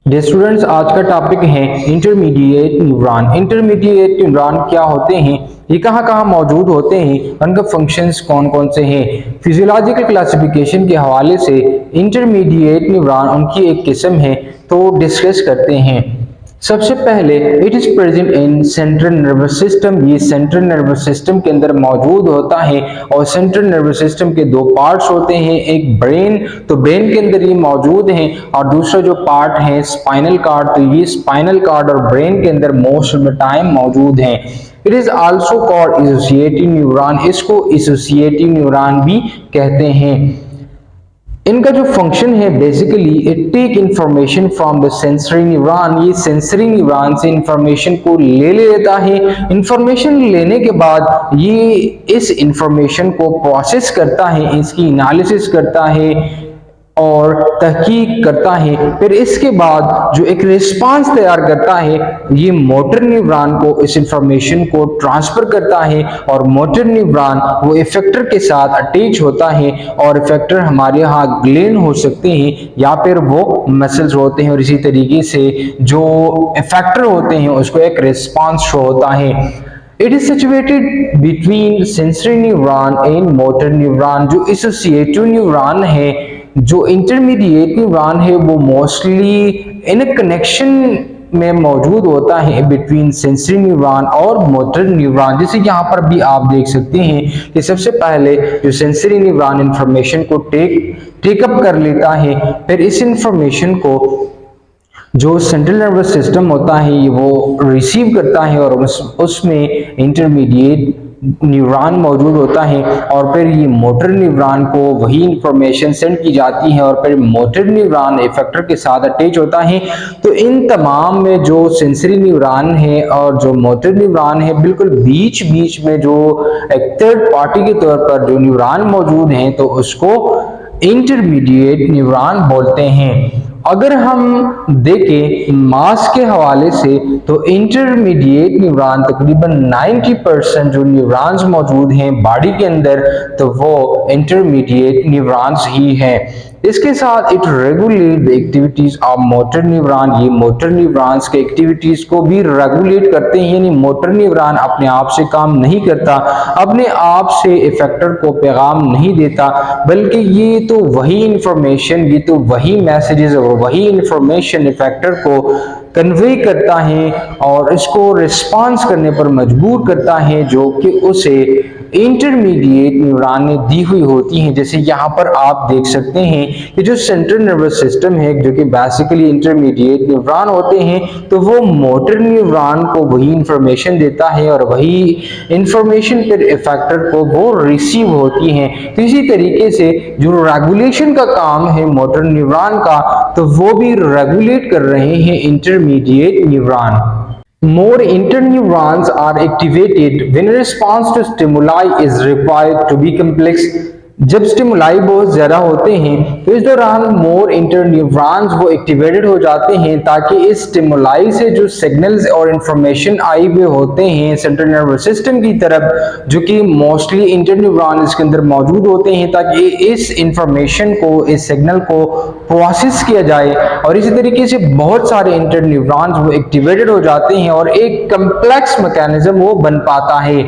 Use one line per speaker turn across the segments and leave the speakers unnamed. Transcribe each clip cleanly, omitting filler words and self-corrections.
Dear students, आज का topic है इंटरमीडिएट न्यूरॉन। इंटरमीडिएट न्यूरॉन क्या होते हैं, ये कहाँ कहाँ मौजूद होते हैं, उनका फंक्शंस कौन कौन से हैं। फिजियोलॉजिकल क्लासिफिकेशन के हवाले से इंटरमीडिएट न्यूरॉन उनकी एक किस्म है, तो डिस्कस करते हैं। सबसे पहले it is present in central nervous system. ये सेंट्रल नर्वस सिस्टम के अंदर मौजूद होता है और सेंट्रल नर्वस सिस्टम के दो पार्ट्स होते हैं, एक ब्रेन, तो ब्रेन के अंदर ये मौजूद है, और दूसरा जो पार्ट है स्पाइनल कार्ड, तो ये स्पाइनल कार्ड और ब्रेन के अंदर मोस्ट ऑफ द टाइम मौजूद है। It is also called associative neuron, इसको एसोसिएटिव न्यूरॉन भी कहते हैं। इनका जो फंक्शन है basically it take information from the sensory neuron. ये सेंसरी न्यूरॉन से इंफॉर्मेशन को ले लेता है। इंफॉर्मेशन लेने के बाद ये इस इंफॉर्मेशन को प्रोसेस करता है, इसकी एनालिसिस करता है और तहकीक करता है। फिर इसके बाद जो एक रिस्पांस तैयार करता है, ये मोटर न्यूरॉन को इस इंफॉर्मेशन को ट्रांसफर करता है, और मोटर न्यूरॉन वो इफेक्टर के साथ अटैच होता है, और इफेक्टर हमारे यहाँ ग्लैंड हो सकते हैं या फिर वो मसल्स होते हैं, और इसी तरीके से जो इफेक्टर होते हैं उसको एक रिस्पांस शो होता है। It is situated between sensory neuron and motor neuron। जो एसोसिएटिव न्यूरॉन है, जो इंटरमीडिएट न्यूरॉन है, वो मोस्टली इन कनेक्शन में मौजूद होता है बिटवीन सेंसरी न्यूरॉन और मोटर न्यूरॉन। जैसे यहाँ पर भी आप देख सकते हैं कि सबसे पहले जो सेंसरी न्यूरॉन इंफॉर्मेशन को टेकअप कर लेता है, फिर इस इंफॉर्मेशन को जो सेंट्रल नर्वस सिस्टम होता है वो रिसीव करता है, और उसमें इंटरमीडिएट न्यूरॉन मौजूद होता है, और फिर ये मोटर न्यूरॉन को वही इंफॉर्मेशन सेंड की जाती है, और फिर मोटर न्यूरॉन इफेक्टर के साथ अटैच होता है। तो इन तमाम में जो सेंसरी न्यूरॉन है और जो मोटर न्यूरॉन है, बिल्कुल बीच बीच में जो एक थर्ड पार्टी के तौर पर जो न्यूरॉन मौजूद हैं, तो उसको इंटरमीडिएट न्यूरॉन बोलते हैं। अगर हम देखें मास के हवाले से, तो इंटरमीडिएट न्यूरॉन तकरीबन 90% जो न्यूरॉन्स मौजूद हैं बॉडी के अंदर, तो वो इंटरमीडिएट न्यूरॉन्स ही हैं। इसके साथ it regulate the activities of motor neuron. ये मोटर न्यूरॉन्स के एक्टिविटीज को भी रेगुलेट करते हैं, यानी मोटर न्यूरॉन अपने आप से काम नहीं करता, अपने आप से इफेक्टर को पैगाम नहीं देता, बल्कि ये तो वही इंफॉर्मेशन, ये तो वही मैसेजेस और वही इंफॉर्मेशन इफेक्टर को कन्वे करता है और इसको रिस्पॉन्स करने पर मजबूर करता है, जो कि उसे इंटरमीडिएट न्यूरॉन ने दी हुई होती हैं। जैसे यहाँ पर आप देख सकते हैं कि जो सेंट्रल नर्वस सिस्टम है, जो कि बेसिकली इंटरमीडिएट न्यूरॉन होते हैं, तो वो मोटर न्यूरॉन को वही इंफॉर्मेशन देता है, और वही इंफॉर्मेशन फिर इफेक्टर को वो रिसीव होती है। तो इसी तरीके से जो रेगुलेशन का काम है मोटर न्यूरॉन का, तो वो भी रेगुलेट कर रहे हैं intermediate neuron. More interneurons are activated when a response to stimuli is required to be complex। जब स्टिमुलाई बहुत ज़्यादा होते हैं तो इस दौरान मोर इंटरन्यूरॉन्स वो एक्टिवेटेड हो जाते हैं, ताकि इस स्टिमुलाई से जो सिग्नल्स और इंफॉर्मेशन आई हुए होते हैं सेंट्रल नर्वस सिस्टम की तरफ, जो कि मोस्टली इंटरन्यूरॉन इसके अंदर मौजूद होते हैं, ताकि इस इंफॉर्मेशन को, इस सिग्नल को प्रोसेस किया जाए। और इसी तरीके से बहुत सारे इंटरन्यूरॉन्स वो एक्टिवेटेड हो जाते हैं और एक कम्प्लेक्स मैकेनिज्म वो बन पाता है।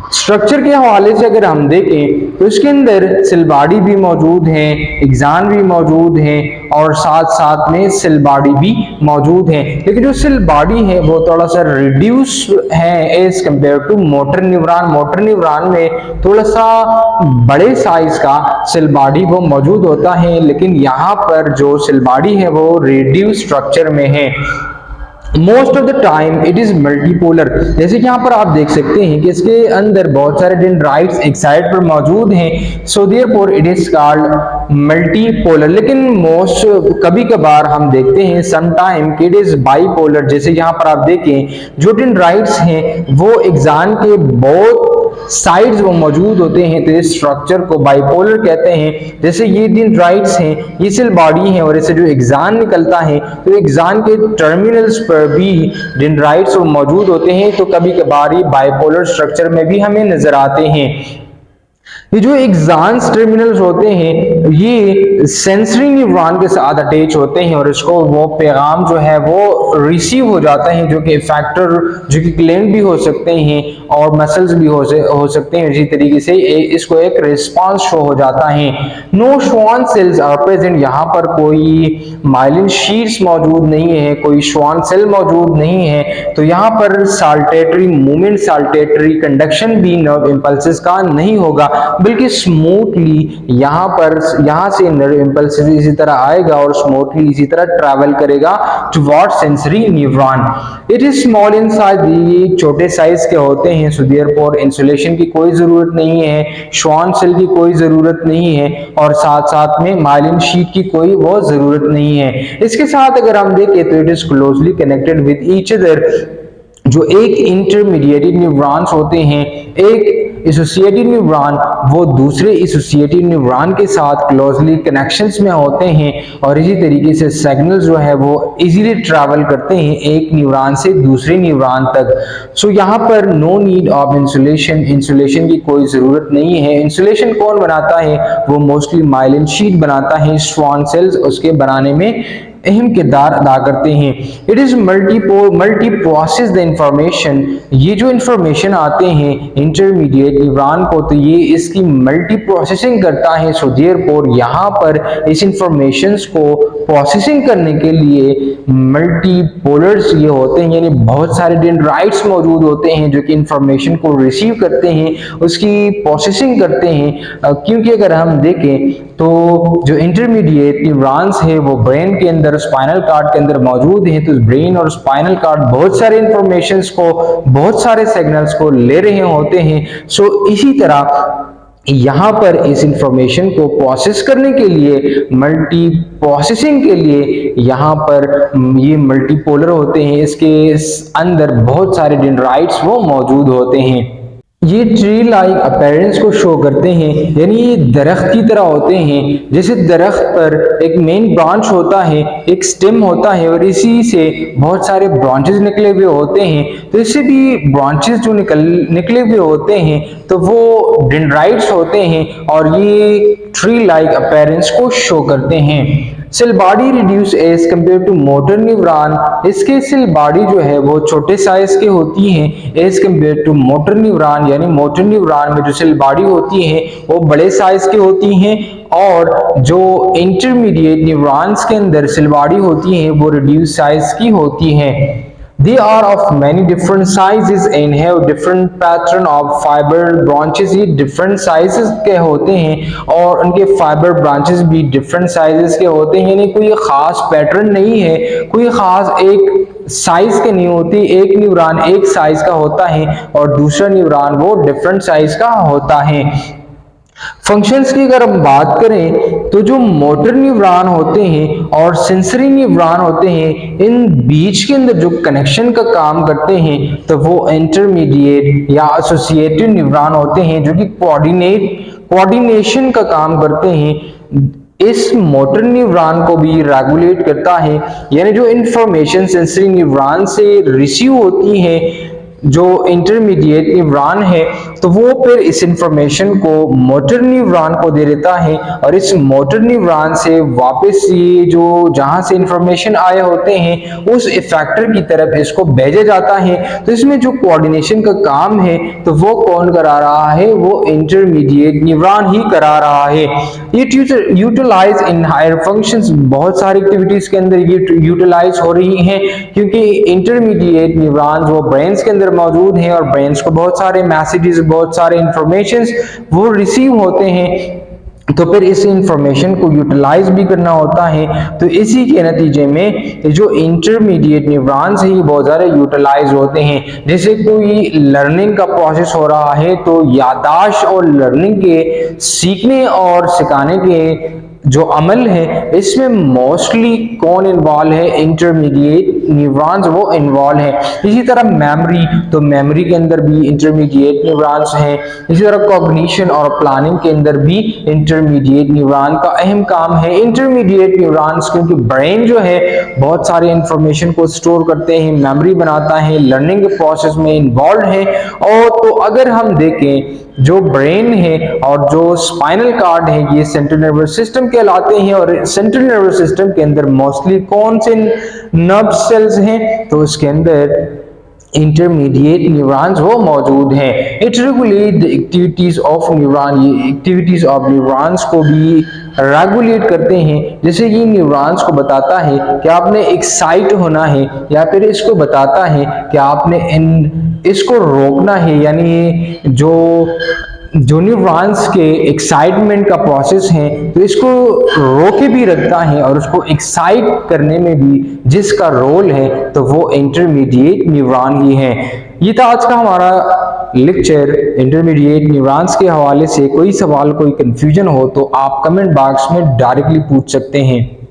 स्ट्रक्चर के हवाले से अगर हम देखें तो इसके अंदर सेल बॉडी भी मौजूद है, एक्सॉन भी मौजूद है, और साथ साथ में सेल बॉडी भी मौजूद है। लेकिन जो सेल बॉडी है वो थोड़ा सा रिड्यूस है as compare to motor neuron. Motor neuron में थोड़ा सा बड़े साइज का सेल बॉडी वो मौजूद होता है, लेकिन यहाँ पर जो सेल बॉडी है वो रिड्यूस स्ट्रक्चर में है। Most of the time it is multipolar. जैसे कि यहाँ पर आप देख सकते हैं कि इसके अंदर बहुत सारे डेंड्राइट्स एक साइड पर मौजूद हैं, so therefore it is called multipolar. लेकिन मोस्ट कभी कभार हम देखते हैं समटाइम कि इट इज बाइपोलर। जैसे यहाँ पर आप देखें जो डेंड्राइट्स हैं वो एक्सॉन के बहुत साइड्स वो मौजूद होते हैं, तो इस स्ट्रक्चर को बाइपोलर कहते हैं। जैसे ये डेंड्राइट्स हैं, ये सेल बॉडी है, और इससे जो एक्सॉन निकलता है, तो एक्सॉन के टर्मिनल्स पर भी डेंड्राइट्स वो मौजूद होते हैं, तो कभी कभार ये बाइपोलर स्ट्रक्चर में भी हमें नजर आते हैं। ये जो एग्जाम्स टर्मिनल्स होते हैं ये सेंसरी न्यूरॉन के साथ अटैच होते हैं और इसको वो पैगाम जो है वो रिसीव हो जाता है, जो कि फैक्टर जो कि ग्लैंड भी हो सकते हैं और मसल्स भी हो सकते हैं। इसी तरीके से इसको एक रिस्पांस शो हो जाता है। No Schwann cells are present, यहाँ पर कोई माइलिन शीट्स मौजूद नहीं है, कोई श्वान सेल मौजूद नहीं है, तो यहाँ पर साल्टेटरी मूवमेंट, साल्टेटरी कंडक्शन भी नर्व इंपल्सेस का नहीं होगा, बल्कि स्मूथली यहाँ से नर्व इंपल्स इसी तरह आएगा और स्मूथली इसी तरह ट्रैवल करेगा toward sensory neuron. It is small in size, ये छोटे साइज के होते हैं, सो देयरफॉर इंसुलेशन की कोई जरूरत नहीं है, श्वान सेल की कोई जरूरत नहीं है और साथ साथ में माइलिन शीट की कोई वो जरूरत नहीं है। इसके साथ अगर हम देखें तो it is closely connected with each other, जो एक इंटरमीडिएटेड न्यूरॉन्स होते हैं, एक एसोसिएटेड न्यूरॉन वो दूसरे एसोसिएटेड न्यूरॉन के साथ क्लोजली कनेक्शंस में होते हैं और इसी तरीके से सिग्नल्स जो है वो इजीली ट्रैवल करते हैं एक न्यूरॉन से दूसरे न्यूरॉन तक। सो यहाँ पर no need of insulation, insulation की कोई ज़रूरत नहीं है। इंसुलेशन कौन बनाता है? वो मोस्टली माइलिन शीट बनाता है, श्वान सेल्स उसके बनाने में अहम किरदार अदा करते हैं। It is multi process the information, ये जो इंफॉर्मेशन आते हैं इंटरमीडिएट न्यूरॉन को तो ये इसकी मल्टी प्रोसेसिंग करता है। सो देयरफॉर यहाँ पर इस इंफॉर्मेशन को प्रोसेसिंग करने के लिए मल्टी पोलर्स ये होते हैं, यानी बहुत सारे डेंड्राइट्स मौजूद होते हैं जो कि इंफॉर्मेशन को रिसीव करते हैं, उसकी प्रोसेसिंग करते हैं। क्योंकि अगर हम देखें तो जो इंटरमीडिएट न्यूरॉन्स है वो ब्रेन के अंदर, स्पाइनल कार्ड के अंदर मौजूद है, तो ब्रेन और स्पाइनल कार्ड बहुत सारे इंफॉर्मेशंस को, बहुत सारे सिग्नल्स को ले रहे होते हैं। सो इसी तरह यहाँ पर इस इंफॉर्मेशन को प्रोसेस करने के लिए, मल्टी प्रोसेसिंग के लिए यहाँ पर ये मल्टीपोलर होते हैं, इसके अंदर बहुत सारे डेंड्राइट्स वो मौजूद होते हैं। ये ट्री लाइक अपीयरेंस को शो करते हैं, यानी ये दरख्त की तरह होते हैं। जैसे दरख्त पर एक मेन ब्रांच होता है, एक स्टेम होता है और इसी से बहुत सारे ब्रांचेस निकले हुए होते हैं, तो इससे भी ब्रांचेस जो निकले हुए होते हैं तो वो डेंड्राइट्स होते हैं और ये ट्री लाइक अपीयरेंस को शो करते हैं। Cell body reduce as compare to motor neuron, इसके सेल बॉडी जो है वो छोटे साइज के होती हैं as compare to motor neuron, यानी मोटर न्यूरॉन में जो सेल बॉडी होती है वो बड़े साइज की होती हैं और जो इंटरमीडिएट न्यूरॉन्स के अंदर सेल बॉडी होती है वो रिड्यूस साइज की होती है। They are of many different sizes and have different pattern of fiber branches, ये different sizes के होते हैं और उनके fiber branches भी different sizes के होते हैं, यानी कोई खास पैटर्न नहीं है, कोई खास एक साइज के नहीं होती। एक न्यूरॉन एक साइज का होता है और दूसरा न्यूरॉन वो डिफरेंट साइज का होता है। फंक्शंस की अगर हम बात करें तो जो मोटर न्यूरॉन होते हैं और सेंसरी न्यूरॉन होते हैं, इन बीच के अंदर जो कनेक्शन का काम करते हैं तो वो इंटरमीडिएट या एसोसिएटेड न्यूरॉन होते हैं जो कि कोऑर्डिनेशन का काम करते हैं। इस मोटर न्यूरॉन को भी रेगुलेट करता है, यानी जो इंफॉर्मेशन सेंसरी न्यूरॉन से रिसीव होती है जो इंटरमीडिएट न्यूरॉन है तो वो फिर इस इंफॉर्मेशन को मोटर न्यूरॉन को दे देता है और इस मोटर न्यूरॉन से वापस ये जो जहां से इंफॉर्मेशन आए होते हैं उस इफेक्टर की तरफ इसको भेजा जाता है। तो इसमें जो कोऑर्डिनेशन का काम है तो वो कौन करा रहा है? वो इंटरमीडिएट न्यूरॉन ही करा रहा है। ये यूटिलाइज इन हायर फंक्शंस, बहुत सारी एक्टिविटीज के अंदर ये यूटिलाइज हो रही हैं क्योंकि इंटरमीडिएट न्यूरॉन्स वो ब्रेन के अंदर मौजूद हैं और ब्रेन को बहुत सारे मैसेजेस, बहुत सारे इंफॉर्मेशन वो रिसीव होते हैं, तो फिर इस इंफॉर्मेशन को यूटिलाइज भी करना होता है। तो इसी के नतीजे में जो इंटरमीडिएट न्यूरॉन्स है ये बहुत ज़्यादा यूटिलाइज होते हैं। जैसे कोई लर्निंग का प्रोसेस हो रहा है तो याददाश्त और लर्निंग के सीखने और सिखाने के जो अमल है इसमें मोस्टली कौन इन्वॉल्व है? इंटरमीडिएट न्यूरॉन्स वो इन्वॉल्व है। इसी तरह मेमोरी, तो मेमोरी के अंदर भी इंटरमीडिएट न्यूरॉन्स हैं। इसी तरह कॉग्निशन और प्लानिंग के अंदर भी इंटरमीडिएट न्यूरॉन का अहम काम है। इंटरमीडिएट न्यूरॉन्स क्योंकि ब्रेन जो है बहुत सारे इंफॉर्मेशन को स्टोर करते हैं, मेमोरी बनाता है, लर्निंग के प्रोसेस में इन्वॉल्व है। और तो अगर हम देखें जो ब्रेन है और जो स्पाइनल कार्ड है ये सेंट्रल नर्वस सिस्टम कहलाते हैं। और सेंट्रल नर्वस सिस्टम के अंदर मोस्टली कौन से नर्व सेल्स हैं? तो इसके अंदर इंटरमीडिएट न्यूरॉन्स वो मौजूद हैं। It regulate the activities of neuron, ये एक्टिविटीज ऑफ न्यूरॉन्स को भी रेगुलेट करते हैं। जैसे ये न्यूरॉन्स को बताता है कि आपने एक्साइट होना है, या फिर इसको बताता है कि आपने इसको रोकना है, यानी जो न्यूरॉन्स के एक्साइटमेंट का प्रोसेस है तो इसको रोके भी रखता है, और उसको एक्साइट करने में भी जिसका रोल है तो वो इंटरमीडिएट न्यूरॉन ही है। ये था आज का हमारा लेक्चर इंटरमीडिएट न्यूरॉन्स के हवाले से। कोई सवाल, कोई कंफ्यूजन हो तो आप कमेंट बॉक्स में डायरेक्टली पूछ सकते हैं।